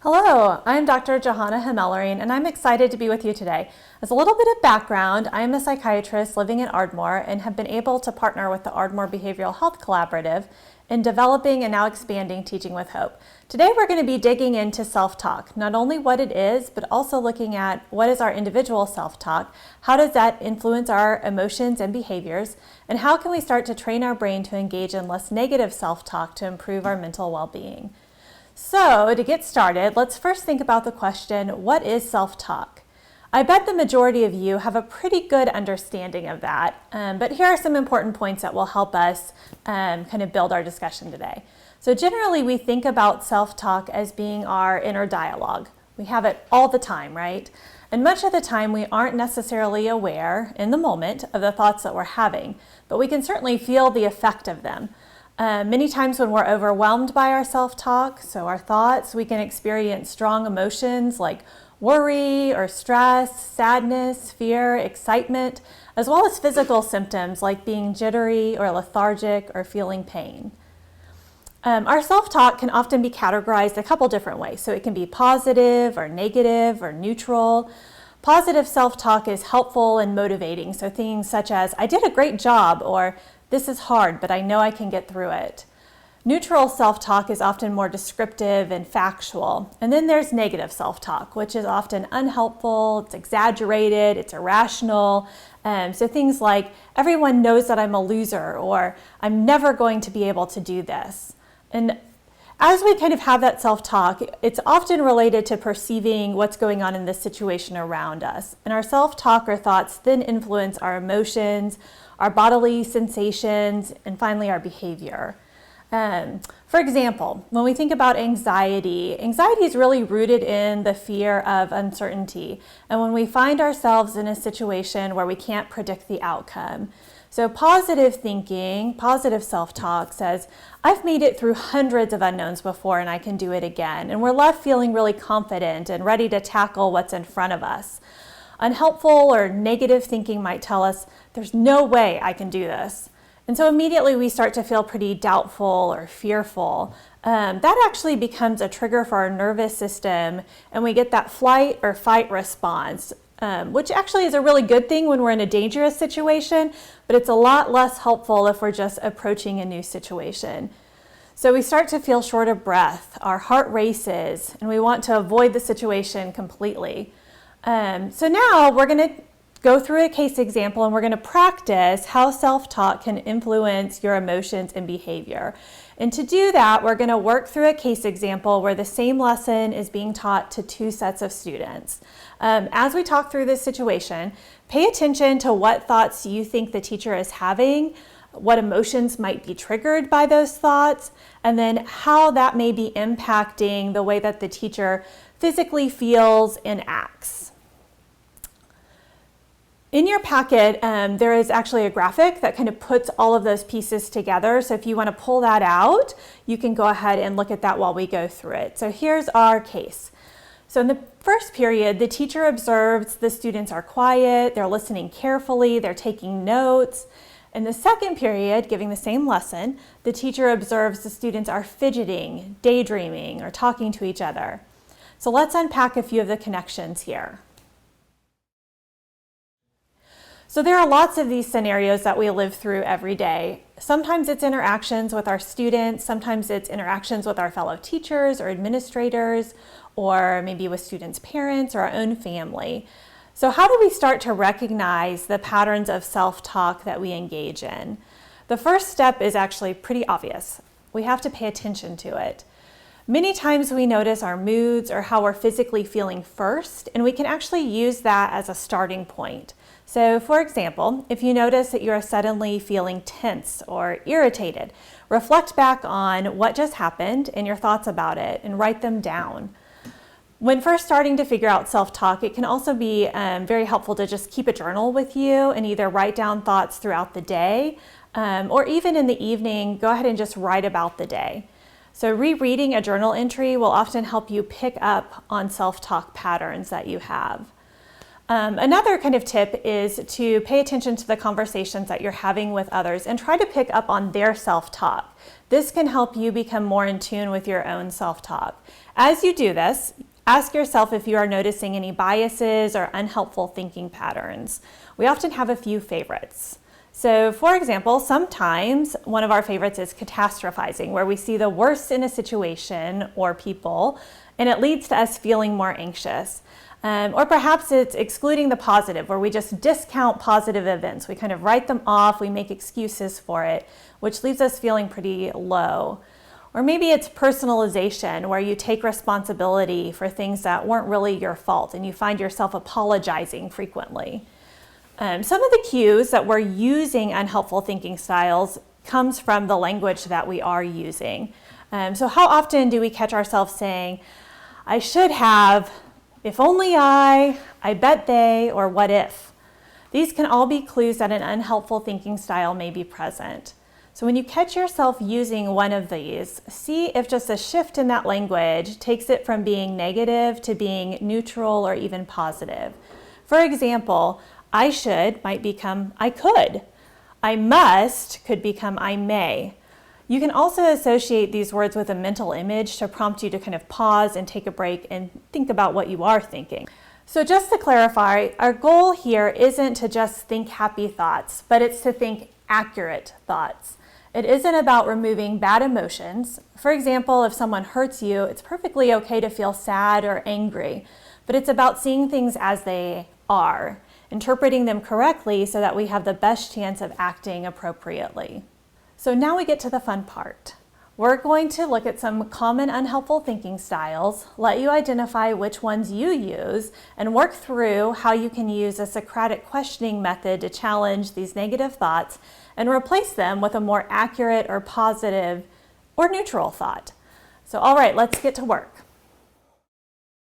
Hello, I'm Dr. Johanna Hemellering, and I'm excited to be with you today. As a little bit of background, I am a psychiatrist living in Ardmore and have been able to partner with the Ardmore Behavioral Health Collaborative in developing and now expanding Teaching with Hope. Today we're going to be digging into self-talk, not only what it is, but also looking at what is our individual self-talk, how does that influence our emotions and behaviors, and how can we start to train our brain to engage in less negative self-talk to improve our mental well-being. So to get started, let's first think about the question, what is self-talk? I bet the majority of you have a pretty good understanding of that, but here are some important points that will help us kind of build our discussion today. So generally we think about self-talk as being our inner dialogue. We have it all the time, right? And much of the time we aren't necessarily aware in the moment of the thoughts that we're having, but we can certainly feel the effect of them. Many times when we're overwhelmed by our self-talk, so our thoughts, we can experience strong emotions like worry or stress, sadness, fear, excitement, as well as physical symptoms like being jittery or lethargic or feeling pain. Our self-talk can often be categorized a couple different ways. So it can be positive or negative or neutral. Positive self-talk is helpful and motivating. So things such as, I did a great job, or this is hard, but I know I can get through it. Neutral self-talk is often more descriptive and factual. And then there's negative self-talk, which is often unhelpful, it's exaggerated, it's irrational. So things like, everyone knows that I'm a loser, or I'm never going to be able to do this. And as we kind of have that self-talk, it's often related to perceiving what's going on in the situation around us. And our self-talk or thoughts then influence our emotions, our bodily sensations, and finally our behavior. For example, when we think about anxiety, anxiety is really rooted in the fear of uncertainty. And when we find ourselves in a situation where we can't predict the outcome. So positive thinking, positive self-talk says, I've made it through hundreds of unknowns before and I can do it again. And we're left feeling really confident and ready to tackle what's in front of us. Unhelpful or negative thinking might tell us, there's no way I can do this. And so immediately we start to feel pretty doubtful or fearful. That actually becomes a trigger for our nervous system, and we get that flight or fight response, which actually is a really good thing when we're in a dangerous situation, but it's a lot less helpful if we're just approaching a new situation. So we start to feel short of breath, our heart races, and we want to avoid the situation completely. So now we're going to go through a case example and we're going to practice how self-talk can influence your emotions and behavior. And to do that, we're going to work through a case example where the same lesson is being taught to two sets of students. As we talk through this situation, pay attention to what thoughts you think the teacher is having, what emotions might be triggered by those thoughts, and then how that may be impacting the way that the teacher physically feels and acts. In your packet, there is actually a graphic that kind of puts all of those pieces together. So if you want to pull that out, you can go ahead and look at that while we go through it. So here's our case. So in the first period, the teacher observes the students are quiet, they're listening carefully, they're taking notes. In the second period, giving the same lesson, the teacher observes the students are fidgeting, daydreaming, or talking to each other. So let's unpack a few of the connections here. So there are lots of these scenarios that we live through every day. Sometimes it's interactions with our students, sometimes it's interactions with our fellow teachers or administrators, or maybe with students' parents or our own family. So how do we start to recognize the patterns of self-talk that we engage in? The first step is actually pretty obvious. We have to pay attention to it. Many times we notice our moods or how we're physically feeling first, and we can actually use that as a starting point. So for example, if you notice that you're suddenly feeling tense or irritated, reflect back on what just happened and your thoughts about it and write them down. When first starting to figure out self-talk, it can also be very helpful to just keep a journal with you and either write down thoughts throughout the day or even in the evening, go ahead and just write about the day. So rereading a journal entry will often help you pick up on self-talk patterns that you have. Another kind of tip is to pay attention to the conversations that you're having with others and try to pick up on their self-talk. This can help you become more in tune with your own self-talk. As you do this, ask yourself if you are noticing any biases or unhelpful thinking patterns. We often have a few favorites. So for example, sometimes one of our favorites is catastrophizing, where we see the worst in a situation or people, and it leads to us feeling more anxious. Or perhaps it's excluding the positive, where we just discount positive events. We kind of write them off, we make excuses for it, which leaves us feeling pretty low. Or maybe it's personalization, where you take responsibility for things that weren't really your fault and you find yourself apologizing frequently. Some of the cues that we're using unhelpful thinking styles comes from the language that we are using. So how often do we catch ourselves saying, I should have, if only I bet they, or what if? These can all be clues that an unhelpful thinking style may be present. So when you catch yourself using one of these, see if just a shift in that language takes it from being negative to being neutral or even positive. For example, I should might become I could. I must could become I may. You can also associate these words with a mental image to prompt you to kind of pause and take a break and think about what you are thinking. So just to clarify, our goal here isn't to just think happy thoughts, but it's to think accurate thoughts. It isn't about removing bad emotions. For example, if someone hurts you, it's perfectly okay to feel sad or angry, but it's about seeing things as they are, interpreting them correctly so that we have the best chance of acting appropriately. So now we get to the fun part. We're going to look at some common unhelpful thinking styles, let you identify which ones you use, and work through how you can use a Socratic questioning method to challenge these negative thoughts and replace them with a more accurate or positive or neutral thought. So all right, let's get to work.